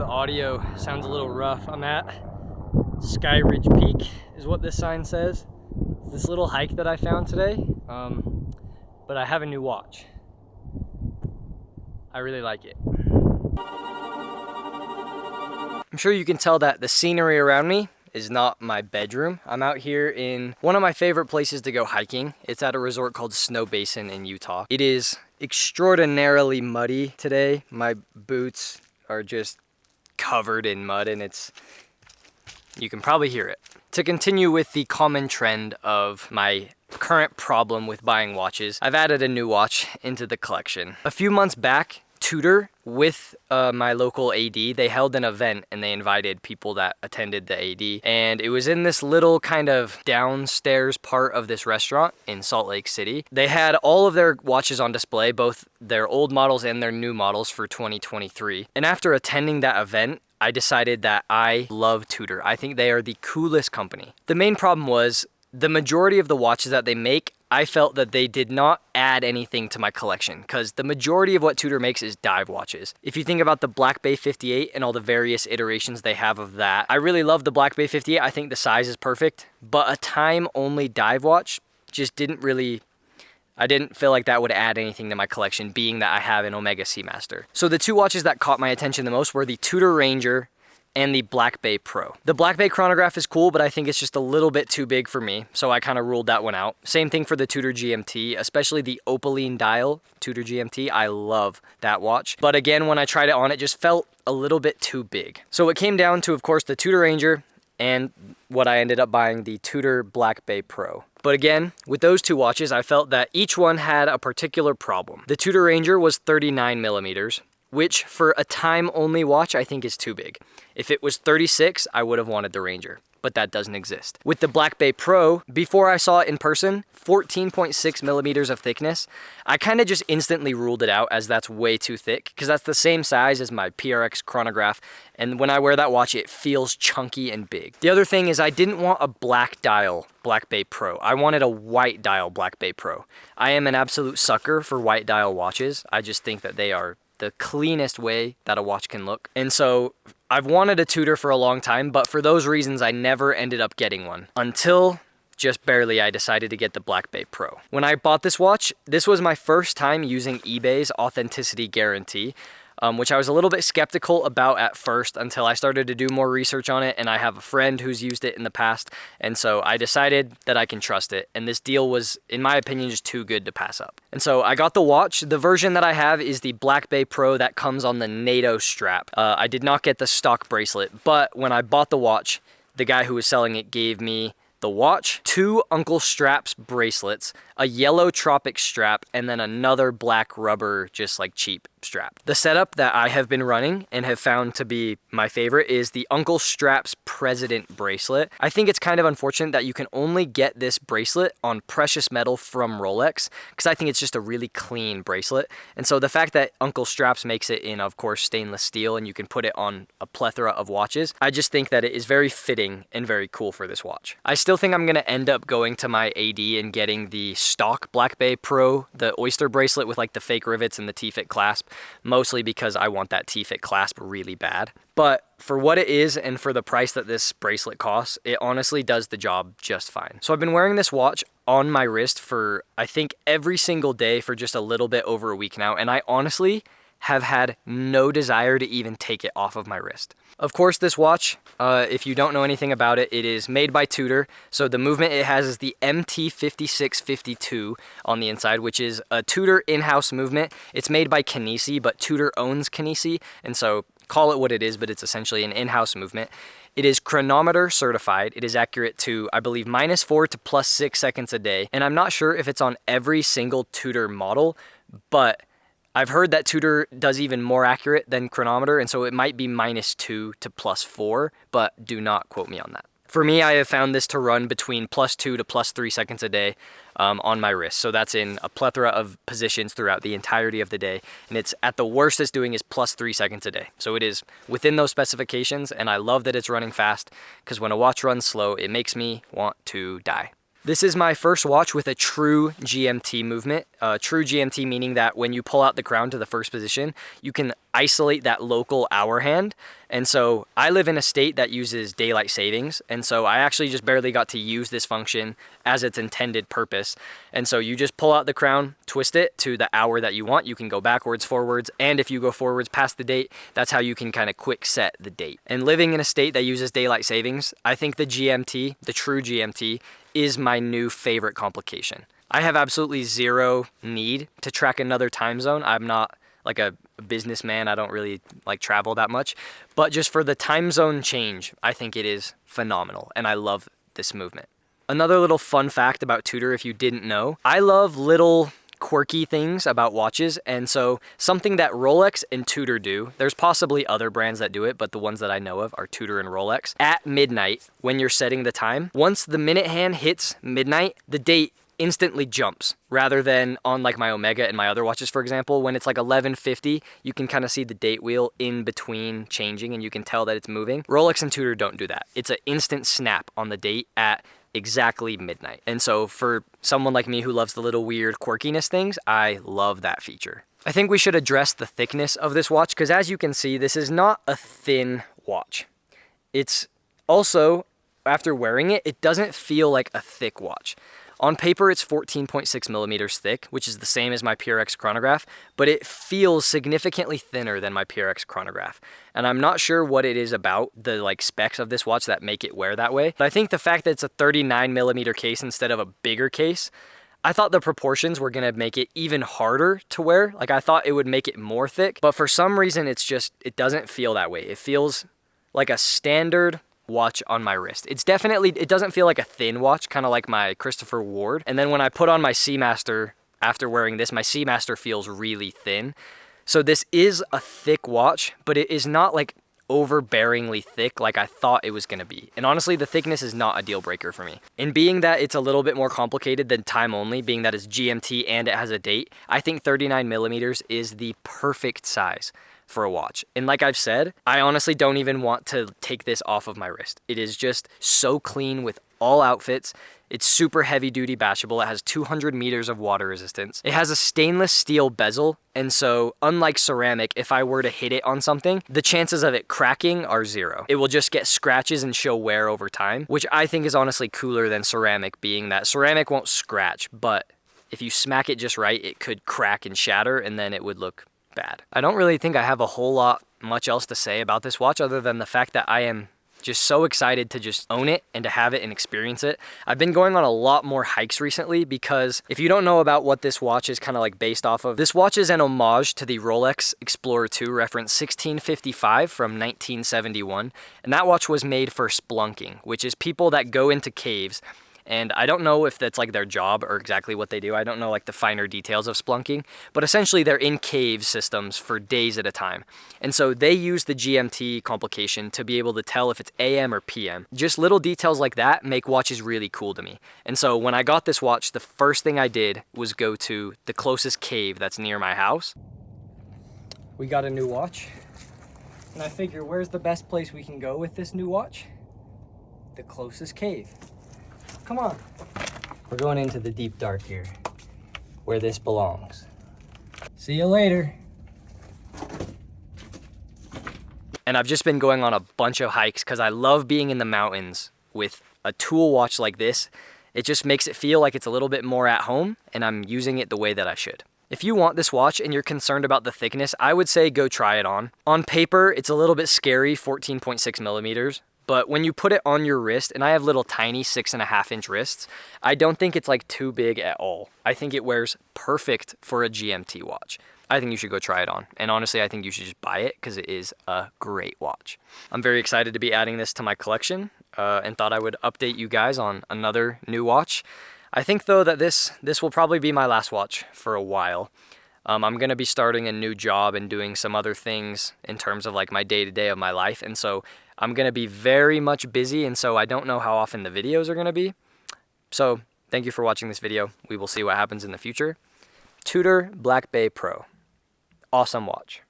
the audio sounds a little rough. I'm at Sky Ridge Peak is what this sign says. It's this little hike that I found today, but I have a new watch. I really like it. I'm sure you can tell that the scenery around me is not my bedroom. I'm out here in one of my favorite places to go hiking. It's at a resort called Snow Basin in Utah. It is extraordinarily muddy today. My boots are just covered in mud and you can probably hear it. To continue with the common trend of my current problem with buying watches, I've added a new watch into the collection. A few months back, Tudor, with my local AD, they held an event and they invited people that attended the AD. And it was in this little kind of downstairs part of this restaurant in Salt Lake City. They had all of their watches on display, both their old models and their new models for 2023. And after attending that event, I decided that I love Tudor. I think they are the coolest company. The main problem was the majority of the watches that they make, I felt that they did not add anything to my collection because the majority of what Tudor makes is dive watches. If you think about the Black Bay 58 and all the various iterations they have of that, I really love the Black Bay 58. I think the size is perfect, but a time-only dive watch just I didn't feel like that would add anything to my collection, being that I have an Omega Seamaster. So the two watches that caught my attention the most were the Tudor Ranger and the Black Bay Pro. The Black Bay chronograph is cool, but I think it's just a little bit too big for me, so I kind of ruled that one out. Same thing for the Tudor GMT, especially the opaline dial Tudor GMT. I love that watch. But again, when I tried it on, it just felt a little bit too big. So it came down to, of course, the Tudor Ranger and what I ended up buying, the Tudor Black Bay Pro. But again, with those two watches, I felt that each one had a particular problem. The Tudor Ranger was 39 millimeters, which for a time-only watch, I think is too big. If it was 36, I would have wanted the Ranger, but that doesn't exist. With the Black Bay Pro, before I saw it in person, 14.6 millimeters of thickness, I kind of just instantly ruled it out as that's way too thick because that's the same size as my PRX chronograph, and when I wear that watch, it feels chunky and big. The other thing is I didn't want a black dial Black Bay Pro. I wanted a white dial Black Bay Pro. I am an absolute sucker for white dial watches. I just think that they are the cleanest way that a watch can look. And so I've wanted a Tudor for a long time, but for those reasons, I never ended up getting one until just barely I decided to get the Black Bay Pro. When I bought this watch, this was my first time using eBay's authenticity guarantee, which I was a little bit skeptical about at first until I started to do more research on it, and I have a friend who's used it in the past, and so I decided that I can trust it, and this deal was, in my opinion, just too good to pass up. And so I got the watch. The version that I have is the Black Bay Pro that comes on the NATO strap. I did not get the stock bracelet, but when I bought the watch, the guy who was selling it gave me the watch, 2 Uncle Straps bracelets, a yellow Tropic strap, and then another black rubber, just like cheap strap. The setup that I have been running and have found to be my favorite is the Uncle Straps President bracelet. I think it's kind of unfortunate that you can only get this bracelet on precious metal from Rolex because I think it's just a really clean bracelet. And so the fact that Uncle Straps makes it in, of course, stainless steel and you can put it on a plethora of watches, I just think that it is very fitting and very cool for this watch. I still think I'm going to end up going to my AD and getting the stock Black Bay Pro, the Oyster bracelet with like the fake rivets and the T-fit clasp, mostly because I want that T-fit clasp really bad. But for what it is and for the price that this bracelet costs, it honestly does the job just fine. So I've been wearing this watch on my wrist for, I think, every single day for just a little bit over a week now, and I honestly have had no desire to even take it off of my wrist. Of course, this watch, if you don't know anything about it, it is made by Tudor. So the movement it has is the MT5652 on the inside, which is a Tudor in-house movement. It's made by Kinesi, but Tudor owns Kinesi, and so call it what it is, but it's essentially an in-house movement. It is chronometer certified. It is accurate to, I believe, -4 to +6 seconds a day. And I'm not sure if it's on every single Tudor model, but I've heard that Tudor does even more accurate than chronometer, and so it might be -2 to +4, but do not quote me on that. For me, I have found this to run between +2 to +3 seconds a day on my wrist. So that's in a plethora of positions throughout the entirety of the day. And it's at the worst it's doing is +3 seconds a day. So it is within those specifications, and I love that it's running fast because when a watch runs slow, it makes me want to die. This is my first watch with a true GMT movement. True GMT meaning that when you pull out the crown to the first position, you can isolate that local hour hand. And so I live in a state that uses daylight savings. And so I actually just barely got to use this function as its intended purpose. And so you just pull out the crown, twist it to the hour that you want. You can go backwards, forwards, and if you go forwards past the date, that's how you can kind of quick set the date. And living in a state that uses daylight savings, I think the GMT, the true GMT, is my new favorite complication. I have absolutely zero need to track another time zone. I'm not like a businessman. I don't really like travel that much, but just for the time zone change, I think it is phenomenal and I love this movement. Another little fun fact about Tudor, if you didn't know, I love little quirky things about watches, and so something that Rolex and Tudor do, there's possibly other brands that do it, but the ones that I know of are Tudor and Rolex. At midnight, when you're setting the time, once the minute hand hits midnight, the date instantly jumps, rather than on like my Omega and my other watches, for example, when it's like 11:50, you can kind of see the date wheel in between changing and you can tell that it's moving. Rolex and Tudor don't do that. It's an instant snap on the date at exactly midnight. And so for someone like me who loves the little weird quirkiness things, I love that feature. I think we should address the thickness of this watch, because as you can see, this is not a thin watch. It's also, after wearing it, it doesn't feel like a thick watch. On paper, it's 14.6 millimeters thick, which is the same as my PRX chronograph, but it feels significantly thinner than my PRX chronograph. And I'm not sure what it is about the like specs of this watch that make it wear that way. But I think the fact that it's a 39 millimeter case instead of a bigger case, I thought the proportions were gonna make it even harder to wear. Like I thought it would make it more thick, but for some reason it doesn't feel that way. It feels like a standard watch on my wrist. It doesn't feel like a thin watch, kind of like my Christopher Ward. And then when I put on my Seamaster after wearing this, my Seamaster feels really thin. So this is a thick watch, but it is not like overbearingly thick like I thought it was gonna be. And honestly, the thickness is not a deal breaker for me. And being that it's a little bit more complicated than time only, being that it's GMT and it has a date, I think 39 millimeters is the perfect size for a watch. And like I've said, I honestly don't even want to take this off of my wrist. It is just so clean with all outfits. It's super heavy duty bashable. It has 200 meters of water resistance. It has a stainless steel bezel. And so unlike ceramic, if I were to hit it on something, the chances of it cracking are zero. It will just get scratches and show wear over time, which I think is honestly cooler than ceramic, being that ceramic won't scratch, but if you smack it just right, it could crack and shatter and then it would look bad. I don't really think I have a whole lot much else to say about this watch other than the fact that I am just so excited to just own it and to have it and experience it. I've been going on a lot more hikes recently because if you don't know about what this watch is kind of like based off of, this watch is an homage to the Rolex Explorer 2 reference 1655 from 1971. And that watch was made for splunking, which is people that go into caves. And I don't know if that's like their job or exactly what they do. I don't know like the finer details of splunking, but essentially they're in cave systems for days at a time. And so they use the GMT complication to be able to tell if it's AM or PM. Just little details like that make watches really cool to me. And so when I got this watch, the first thing I did was go to the closest cave that's near my house. We got a new watch. And I figure, where's the best place we can go with this new watch? The closest cave. Come on. We're going into the deep dark here, where this belongs. See you later. And I've just been going on a bunch of hikes because I love being in the mountains with a tool watch like this. It just makes it feel like it's a little bit more at home and I'm using it the way that I should. If you want this watch and you're concerned about the thickness, I would say go try it on. On paper, it's a little bit scary, 14.6 millimeters. But when you put it on your wrist, and I have little tiny 6.5-inch wrists, I don't think it's like too big at all. I think it wears perfect for a GMT watch. I think you should go try it on. And honestly, I think you should just buy it because it is a great watch. I'm very excited to be adding this to my collection and thought I would update you guys on another new watch. I think though that this will probably be my last watch for a while. I'm going to be starting a new job and doing some other things in terms of like my day-to-day of my life. And so I'm going to be very much busy. And so I don't know how often the videos are going to be. So thank you for watching this video. We will see what happens in the future. Tudor Black Bay Pro. Awesome watch.